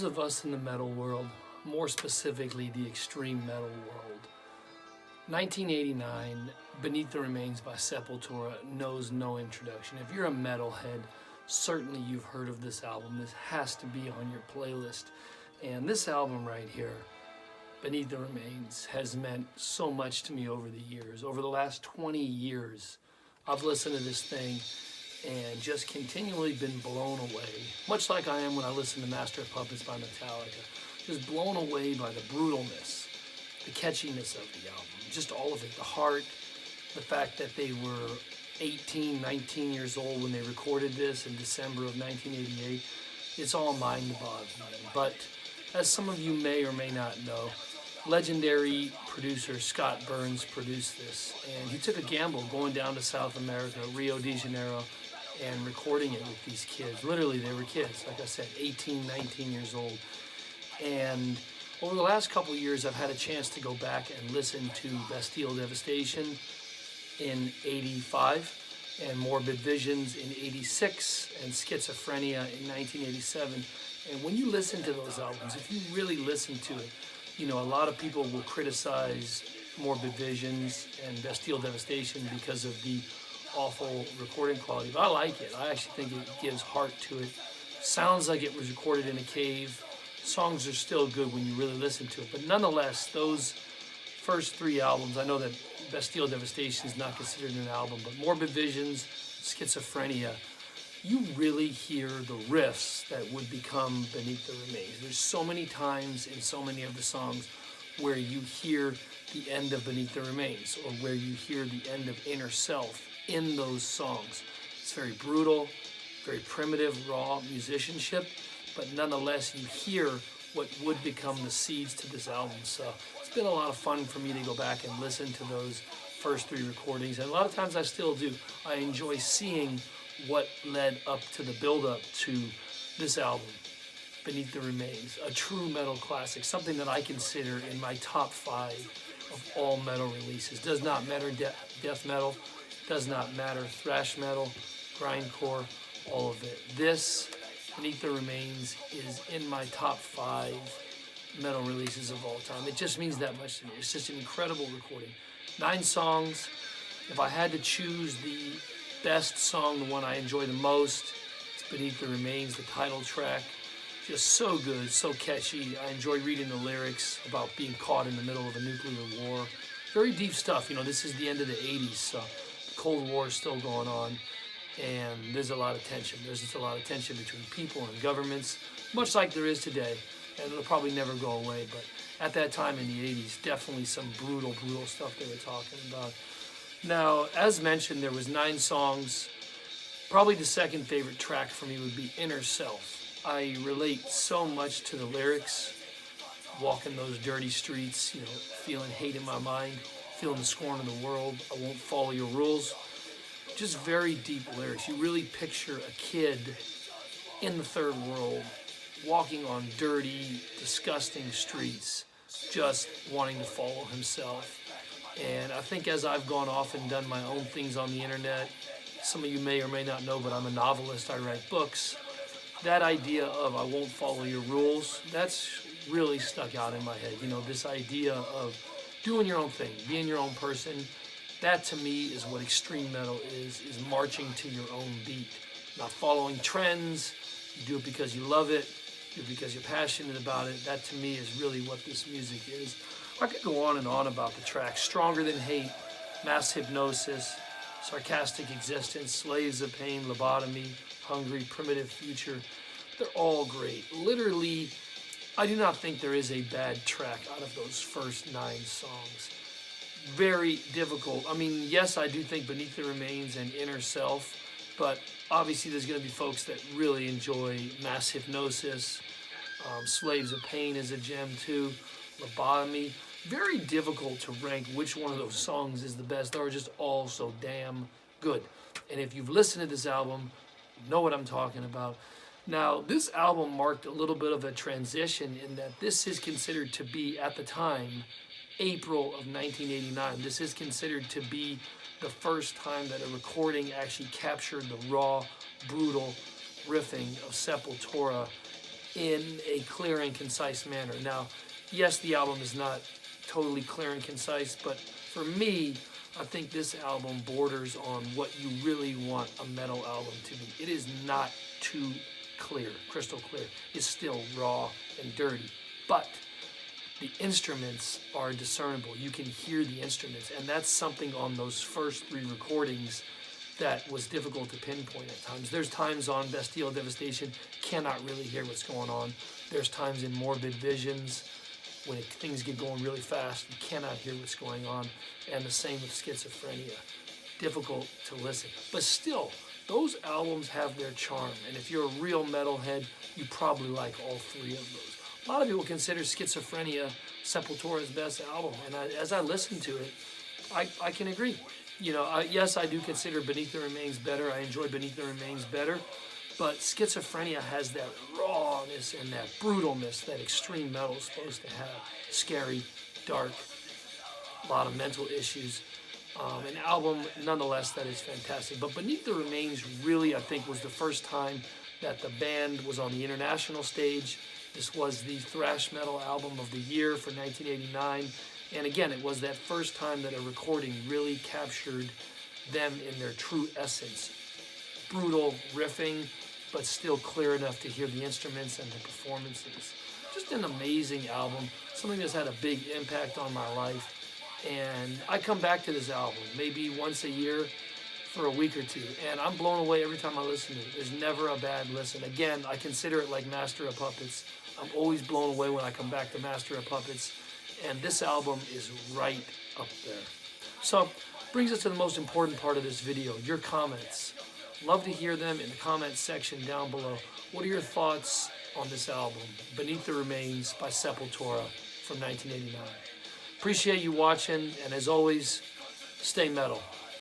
Of us in the metal world, more specifically the extreme metal world. 1989, Beneath the Remains by Sepultura knows no introduction. If you're a metalhead, certainly you've heard of this album. This has to be on your playlist. And this album right here, Beneath the Remains, has meant so much to me over the years. Over the last 20 years, I've listened to this thing and just continually been blown away, much like I am when I listen to Master of Puppets by Metallica. Just blown away by the brutalness, the catchiness of the album, just all of it, the heart, the fact that they were 18, 19 years old when they recorded this in December of 1988. It's all mind-boggling. But as some of you may or may not know, legendary producer Scott Burns produced this, and he took a gamble going down to South America, Rio de Janeiro, and recording it with these kids. Literally, they were kids, like I said, 18, 19 years old. And over the last couple of years, I've had a chance to go back and listen to Bastille Devastation in 85, and Morbid Visions in 86, and Schizophrenia in 1987. And when you listen to those albums, if you really listen to it, you know, a lot of people will criticize Morbid Visions and Bastille Devastation because of the awful recording quality, but I like it. I actually think it gives heart to it. Sounds like it was recorded in a cave. Songs are still good when you really listen to it, but nonetheless, those first three albums, I know that Bastille Devastation is not considered an album, but Morbid Visions, Schizophrenia, you really hear the riffs that would become Beneath the Remains. There's so many times in so many of the songs where you hear the end of Beneath the Remains, or where you hear the end of Inner Self in those songs. It's very brutal, very primitive, raw musicianship, but nonetheless you hear what would become the seeds to this album. So it's been a lot of fun for me to go back and listen to those first three recordings, and a lot of times I still do. I enjoy seeing what led up to the build-up to this album, Beneath the Remains, a true metal classic, something that I consider in my top 5 of all metal releases. Does not matter death metal, does not matter thrash metal, grindcore, all of it. This, Beneath the Remains, is in my top 5 metal releases of all time. It just means that much to me. It's just an incredible recording. 9 songs. If I had to choose the best song, the one I enjoy the most, it's Beneath the Remains, the title track. Just so good, so catchy. I enjoy reading the lyrics about being caught in the middle of a nuclear war. Very deep stuff. You know, this is the end of the 80s, so the Cold War is still going on, and there's a lot of tension. There's just a lot of tension between people and governments, much like there is today, and it'll probably never go away, but at that time in the 80s, definitely some brutal, brutal stuff they were talking about. Now, as mentioned, there was 9 songs. Probably the second favorite track for me would be Inner Self. I relate so much to the lyrics, walking those dirty streets, you know, feeling hate in my mind, feeling the scorn of the world, I won't follow your rules. Just very deep lyrics. You really picture a kid in the third world walking on dirty, disgusting streets, just wanting to follow himself. And I think as I've gone off and done my own things on the internet, some of you may or may not know, but I'm a novelist, I write books. That idea of I won't follow your rules, that's really stuck out in my head. You know, this idea of doing your own thing, being your own person, that to me is what extreme metal is marching to your own beat. Not following trends, you do it because you love it, do it because you're passionate about it. That to me is really what this music is. I could go on and on about the tracks. Stronger Than Hate, Mass Hypnosis, Sarcastic Existence, Slaves of Pain, Lobotomy, Hungry, Primitive Future. They're all great. Literally, I do not think there is a bad track out of those first 9 songs. Very difficult. I mean, yes, I do think Beneath the Remains and Inner Self, but obviously there's going to be folks that really enjoy Mass Hypnosis. Slaves of Pain is a gem too. Lobotomy. Very difficult to rank which one of those songs is the best. They're just all so damn good. And if you've listened to this album, you know what I'm talking about. Now, this album marked a little bit of a transition in that this is considered to be, at the time, April of 1989. This is considered to be the first time that a recording actually captured the raw, brutal riffing of Sepultura in a clear and concise manner. Now, yes, the album is not totally clear and concise, but for me, I think this album borders on what you really want a metal album to be. It is not too clear, crystal clear. It's still raw and dirty, but the instruments are discernible. You can hear the instruments, and that's something on those first 3 recordings that was difficult to pinpoint at times. There's times on Bastille Devastation, cannot really hear what's going on. There's times in Morbid Visions, when things get going really fast, you cannot hear what's going on. And the same with Schizophrenia. Difficult to listen. But still, those albums have their charm. And if you're a real metalhead, you probably like all 3 of those. A lot of people consider Schizophrenia Sepultura's best album. And as I listen to it, I can agree. You know, yes, I do consider Beneath the Remains better. I enjoy Beneath the Remains better. But Schizophrenia has that rawness and that brutalness that extreme metal is supposed to have. Scary, dark, a lot of mental issues. An album, nonetheless, that is fantastic. But Beneath the Remains really, I think, was the first time that the band was on the international stage. This was the thrash metal album of the year for 1989. And again, it was that first time that a recording really captured them in their true essence. Brutal riffing, but still clear enough to hear the instruments and the performances. Just an amazing album, something that's had a big impact on my life. And I come back to this album maybe once a year for a week or two, and I'm blown away every time I listen to it. There's never a bad listen. Again, I consider it like Master of Puppets. I'm always blown away when I come back to Master of Puppets, and this album is right up there. So, brings us to the most important part of this video, your comments. Love to hear them in the comments section down below. What are your thoughts on this album, Beneath the Remains by Sepultura from 1989? Appreciate you watching, and as always, stay metal.